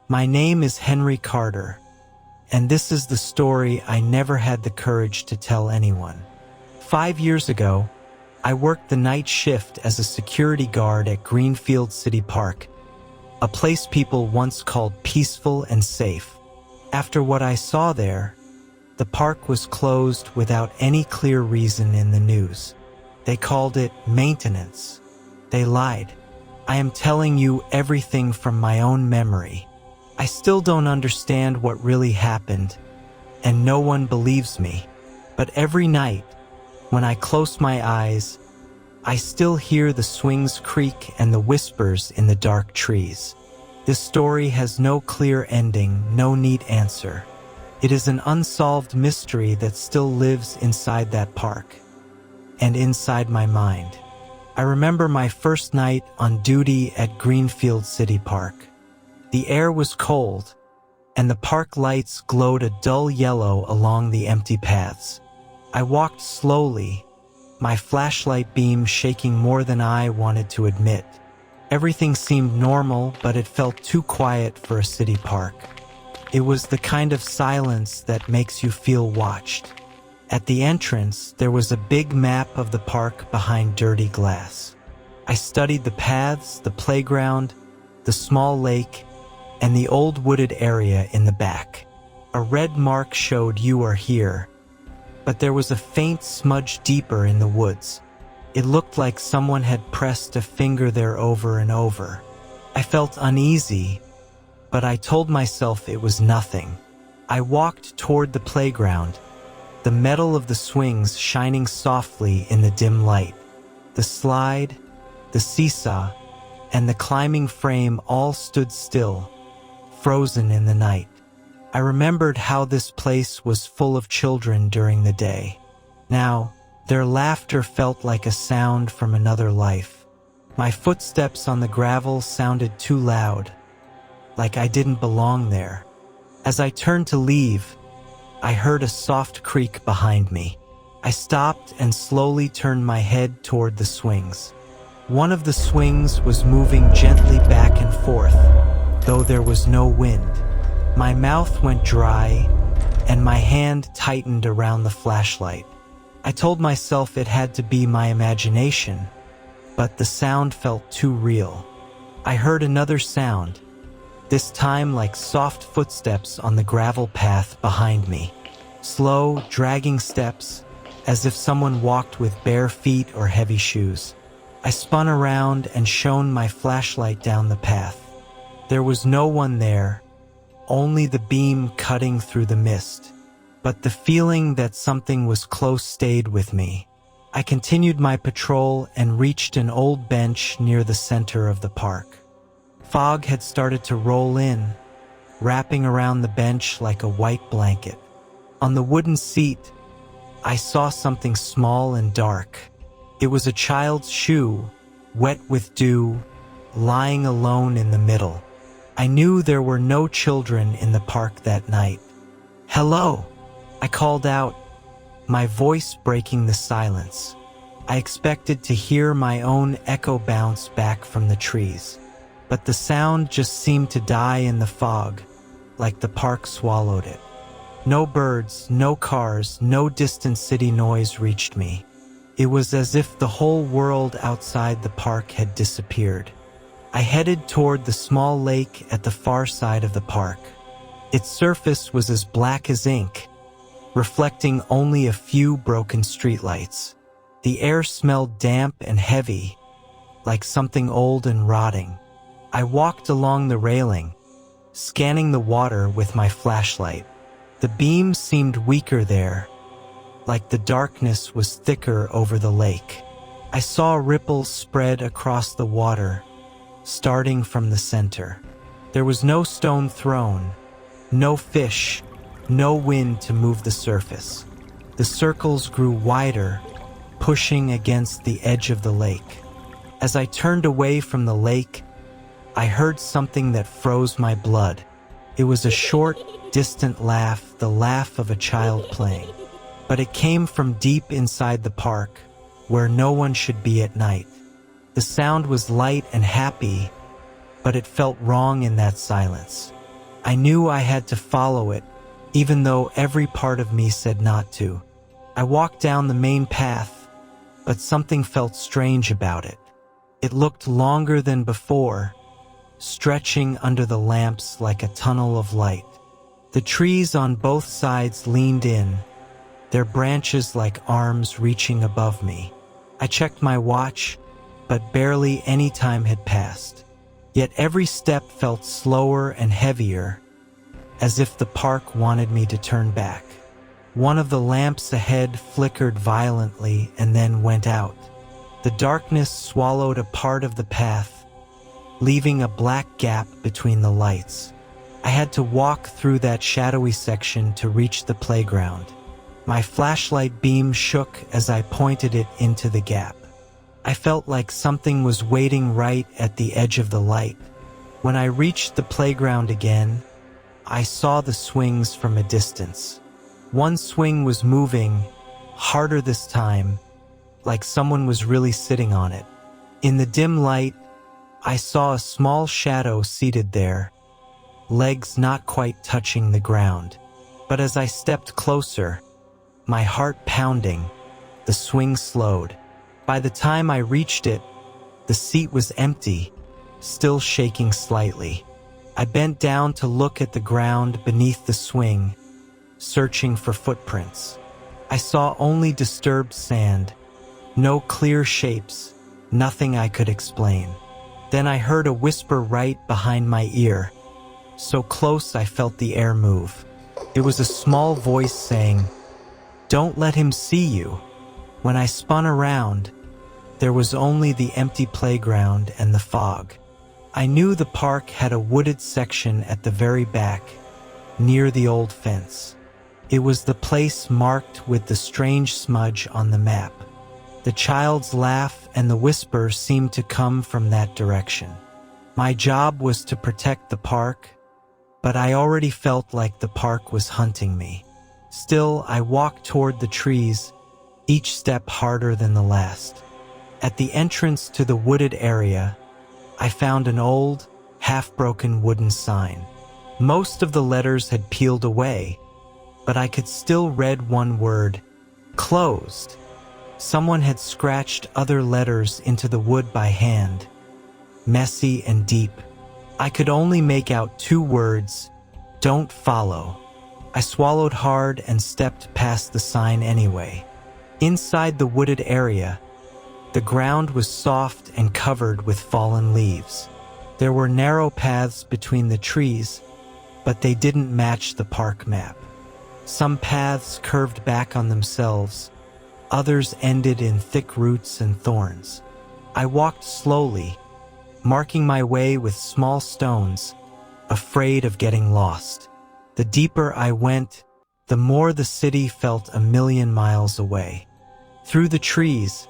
My name is Henry Carter, and this is the story I never had the courage to tell anyone. 5 years ago, I worked the night shift as a security guard at Greenfield City Park, a place people once called peaceful and safe. After what I saw there, the park was closed without any clear reason in the news. They called it maintenance. They lied. I am telling you everything from my own memory. I still don't understand what really happened, and no one believes me. But every night, when I close my eyes, I still hear the swings creak and the whispers in the dark trees. This story has no clear ending, no neat answer. It is an unsolved mystery that still lives inside that park, and inside my mind. I remember my first night on duty at Greenfield City Park. The air was cold, and the park lights glowed a dull yellow along the empty paths. I walked slowly, my flashlight beam shaking more than I wanted to admit. Everything seemed normal, but it felt too quiet for a city park. It was the kind of silence that makes you feel watched. At the entrance, there was a big map of the park behind dirty glass. I studied the paths, the playground, the small lake, and the old wooded area in the back. A red mark showed "You are here," but there was a faint smudge deeper in the woods. It looked like someone had pressed a finger there over and over. I felt uneasy, but I told myself it was nothing. I walked toward the playground, the metal of the swings shining softly in the dim light. The slide, the seesaw, and the climbing frame all stood still, frozen in the night. I remembered how this place was full of children during the day. Now, their laughter felt like a sound from another life. My footsteps on the gravel sounded too loud, like I didn't belong there. As I turned to leave, I heard a soft creak behind me. I stopped and slowly turned my head toward the swings. One of the swings was moving gently back and forth, though there was no wind. My mouth went dry, and my hand tightened around the flashlight. I told myself it had to be my imagination, but the sound felt too real. I heard another sound, this time like soft footsteps on the gravel path behind me. Slow, dragging steps, as if someone walked with bare feet or heavy shoes. I spun around and shone my flashlight down the path. There was no one there, only the beam cutting through the mist. But the feeling that something was close stayed with me. I continued my patrol and reached an old bench near the center of the park. Fog had started to roll in, wrapping around the bench like a white blanket. On the wooden seat, I saw something small and dark. It was a child's shoe, wet with dew, lying alone in the middle. I knew there were no children in the park that night. "Hello!" I called out, my voice breaking the silence. I expected to hear my own echo bounce back from the trees, but the sound just seemed to die in the fog, like the park swallowed it. No birds, no cars, no distant city noise reached me. It was as if the whole world outside the park had disappeared. I headed toward the small lake at the far side of the park. Its surface was as black as ink, reflecting only a few broken streetlights. The air smelled damp and heavy, like something old and rotting. I walked along the railing, scanning the water with my flashlight. The beam seemed weaker there, like the darkness was thicker over the lake. I saw ripples spread across the water, starting from the center. There was no stone thrown, no fish, no wind to move the surface. The circles grew wider, pushing against the edge of the lake. As I turned away from the lake, I heard something that froze my blood. It was a short, distant laugh, the laugh of a child playing. But it came from deep inside the park, where no one should be at night. The sound was light and happy, but it felt wrong in that silence. I knew I had to follow it, even though every part of me said not to. I walked down the main path, but something felt strange about it. It looked longer than before, stretching under the lamps like a tunnel of light. The trees on both sides leaned in, their branches like arms reaching above me. I checked my watch, but barely any time had passed. Yet every step felt slower and heavier, as if the park wanted me to turn back. One of the lamps ahead flickered violently and then went out. The darkness swallowed a part of the path, leaving a black gap between the lights. I had to walk through that shadowy section to reach the playground. My flashlight beam shook as I pointed it into the gap. I felt like something was waiting right at the edge of the light. When I reached the playground again, I saw the swings from a distance. One swing was moving, harder this time, like someone was really sitting on it. In the dim light, I saw a small shadow seated there, legs not quite touching the ground. But as I stepped closer, my heart pounding, the swing slowed. By the time I reached it, the seat was empty, still shaking slightly. I bent down to look at the ground beneath the swing, searching for footprints. I saw only disturbed sand, no clear shapes, nothing I could explain. Then I heard a whisper right behind my ear, so close I felt the air move. It was a small voice saying, "Don't let him see you." When I spun around, there was only the empty playground and the fog. I knew the park had a wooded section at the very back, near the old fence. It was the place marked with the strange smudge on the map. The child's laugh and the whisper seemed to come from that direction. My job was to protect the park, but I already felt like the park was hunting me. Still, I walked toward the trees, each step harder than the last. At the entrance to the wooded area, I found an old, half-broken wooden sign. Most of the letters had peeled away, but I could still read one word, "Closed." Someone had scratched other letters into the wood by hand, messy and deep. I could only make out two words, "Don't follow." I swallowed hard and stepped past the sign anyway. Inside the wooded area, the ground was soft and covered with fallen leaves. There were narrow paths between the trees, but they didn't match the park map. Some paths curved back on themselves, others ended in thick roots and thorns. I walked slowly, marking my way with small stones, afraid of getting lost. The deeper I went, the more the city felt a million miles away. Through the trees,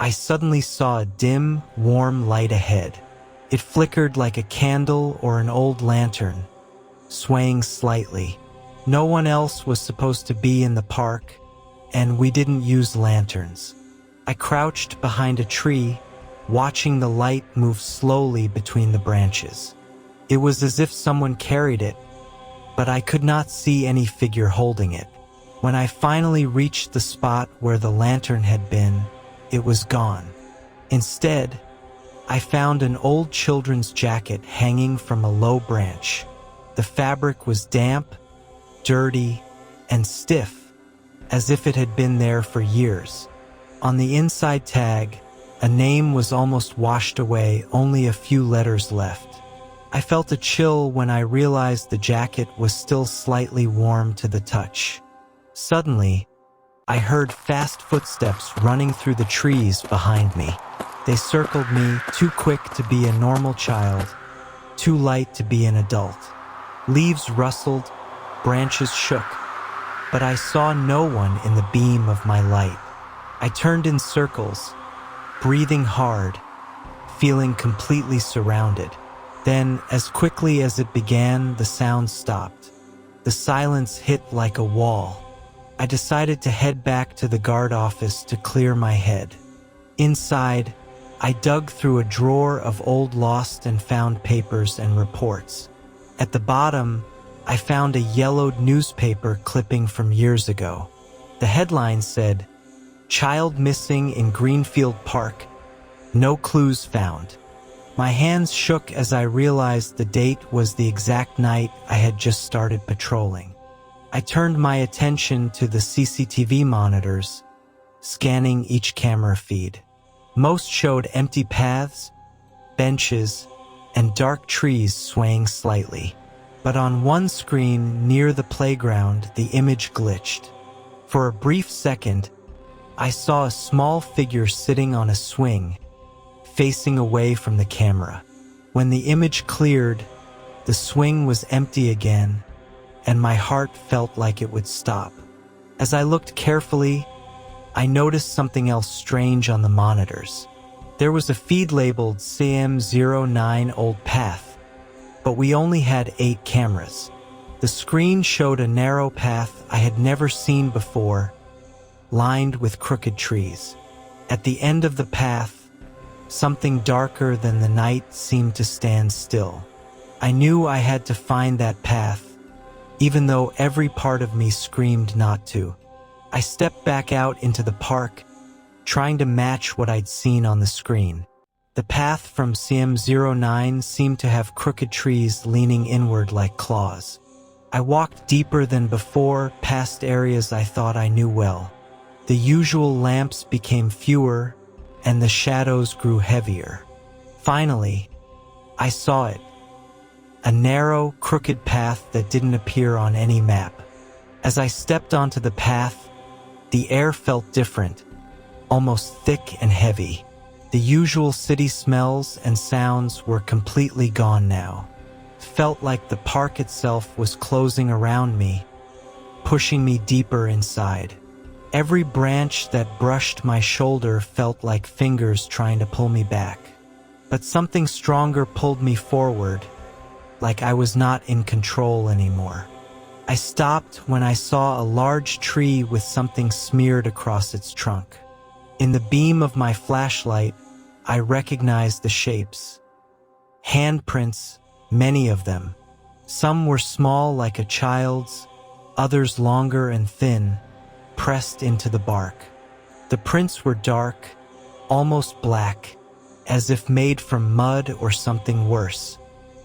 I suddenly saw a dim, warm light ahead. It flickered like a candle or an old lantern, swaying slightly. No one else was supposed to be in the park, and we didn't use lanterns. I crouched behind a tree, watching the light move slowly between the branches. It was as if someone carried it, but I could not see any figure holding it. When I finally reached the spot where the lantern had been, it was gone. Instead, I found an old children's jacket hanging from a low branch. The fabric was damp, dirty, and stiff, as if it had been there for years. On the inside tag, a name was almost washed away, only a few letters left. I felt a chill when I realized the jacket was still slightly warm to the touch. Suddenly, I heard fast footsteps running through the trees behind me. They circled me, too quick to be a normal child, too light to be an adult. Leaves rustled, branches shook, but I saw no one in the beam of my light. I turned in circles, breathing hard, feeling completely surrounded. Then, as quickly as it began, the sound stopped. The silence hit like a wall. I decided to head back to the guard office to clear my head. Inside, I dug through a drawer of old lost and found papers and reports. At the bottom, I found a yellowed newspaper clipping from years ago. The headline said, "Child missing in Greenfield Park. No clues found." My hands shook as I realized the date was the exact night I had just started patrolling. I turned my attention to the CCTV monitors, scanning each camera feed. Most showed empty paths, benches, and dark trees swaying slightly. But on one screen near the playground, the image glitched. For a brief second, I saw a small figure sitting on a swing, facing away from the camera. When the image cleared, the swing was empty again, and my heart felt like it would stop. As I looked carefully, I noticed something else strange on the monitors. There was a feed labeled CM09 Old Path, but we only had 8 cameras. The screen showed a narrow path I had never seen before, lined with crooked trees. At the end of the path, something darker than the night seemed to stand still. I knew I had to find that path, even though every part of me screamed not to. I stepped back out into the park, trying to match what I'd seen on the screen. The path from CM09 seemed to have crooked trees leaning inward like claws. I walked deeper than before, past areas I thought I knew well. The usual lamps became fewer, and the shadows grew heavier. Finally, I saw it. A narrow, crooked path that didn't appear on any map. As I stepped onto the path, the air felt different, almost thick and heavy. The usual city smells and sounds were completely gone now. Felt like the park itself was closing around me, pushing me deeper inside. Every branch that brushed my shoulder felt like fingers trying to pull me back. But something stronger pulled me forward, like I was not in control anymore. I stopped when I saw a large tree with something smeared across its trunk. In the beam of my flashlight, I recognized the shapes. Handprints, many of them. Some were small like a child's, others longer and thin, pressed into the bark. The prints were dark, almost black, as if made from mud or something worse.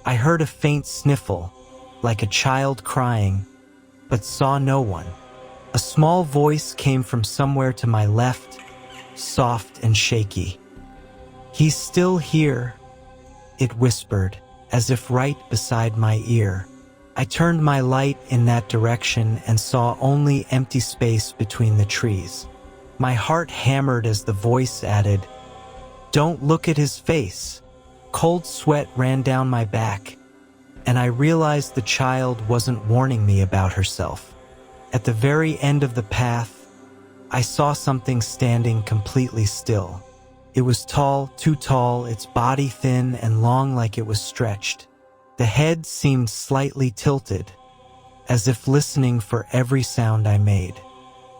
I heard a faint sniffle, like a child crying, but saw no one. A small voice came from somewhere to my left, soft and shaky. "He's still here," it whispered, as if right beside my ear. I turned my light in that direction and saw only empty space between the trees. My heart hammered as the voice added, "Don't look at his face." Cold sweat ran down my back, and I realized the child wasn't warning me about herself. At the very end of the path, I saw something standing completely still. It was tall, too tall, its body thin and long like it was stretched. The head seemed slightly tilted, as if listening for every sound I made.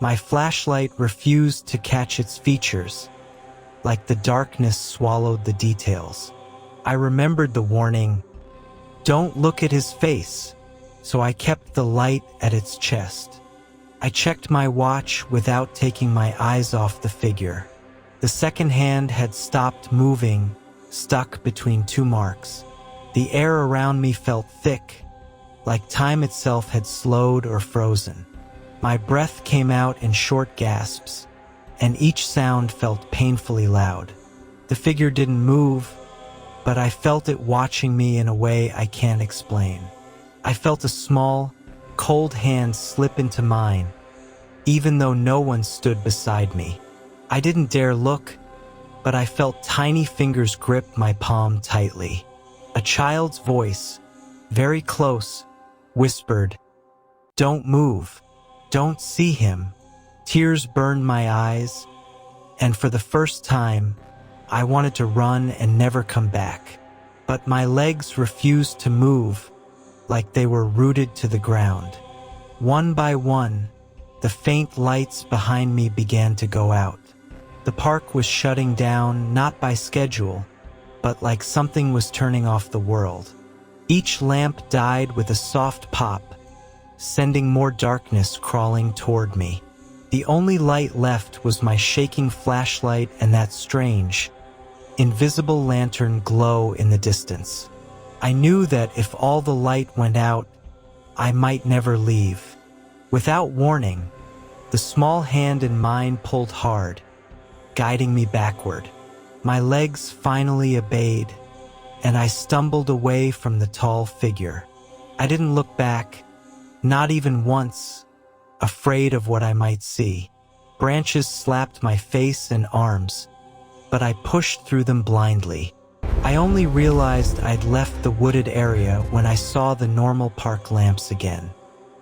My flashlight refused to catch its features, like the darkness swallowed the details. I remembered the warning, "Don't look at his face," so I kept the light at its chest. I checked my watch without taking my eyes off the figure. The second hand had stopped moving, stuck between 2 marks. The air around me felt thick, like time itself had slowed or frozen. My breath came out in short gasps, and each sound felt painfully loud. The figure didn't move, but I felt it watching me in a way I can't explain. I felt a small, cold hand slip into mine, even though no one stood beside me. I didn't dare look, but I felt tiny fingers grip my palm tightly. A child's voice, very close, whispered, "Don't move. Don't see him." Tears burned my eyes, and for the first time, I wanted to run and never come back. But my legs refused to move, like they were rooted to the ground. One by one, the faint lights behind me began to go out. The park was shutting down, not by schedule, but like something was turning off the world. Each lamp died with a soft pop, sending more darkness crawling toward me. The only light left was my shaking flashlight and that strange, invisible lantern glow in the distance. I knew that if all the light went out, I might never leave. Without warning, the small hand in mine pulled hard, guiding me backward. My legs finally obeyed, and I stumbled away from the tall figure. I didn't look back, not even once, afraid of what I might see. Branches slapped my face and arms, but I pushed through them blindly. I only realized I'd left the wooded area when I saw the normal park lamps again.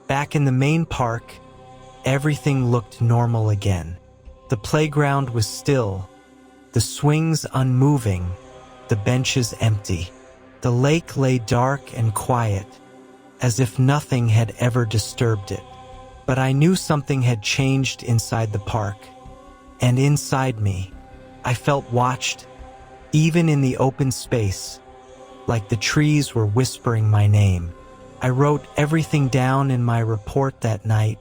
Back in the main park, everything looked normal again. The playground was still, the swings unmoving, the benches empty. The lake lay dark and quiet, as if nothing had ever disturbed it. But I knew something had changed inside the park, and inside me, I felt watched, even in the open space, like the trees were whispering my name. I wrote everything down in my report that night,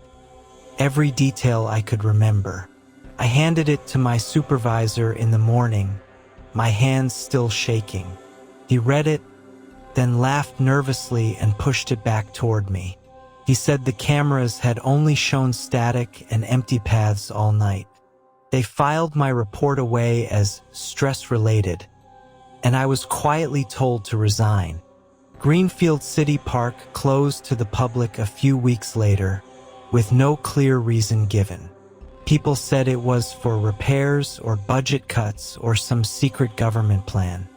every detail I could remember. I handed it to my supervisor in the morning, my hands still shaking. He read it, then laughed nervously and pushed it back toward me. He said the cameras had only shown static and empty paths all night. They filed my report away as stress-related, and I was quietly told to resign. Greenfield City Park closed to the public a few weeks later, with no clear reason given. People said it was for repairs or budget cuts or some secret government plan.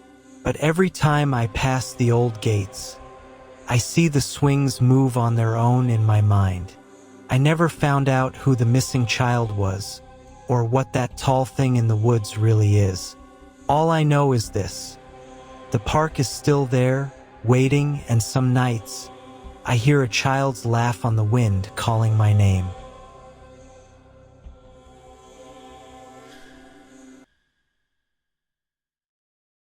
But every time I pass the old gates, I see the swings move on their own in my mind. I never found out who the missing child was, or what that tall thing in the woods really is. All I know is this: the park is still there, waiting, and some nights, I hear a child's laugh on the wind calling my name.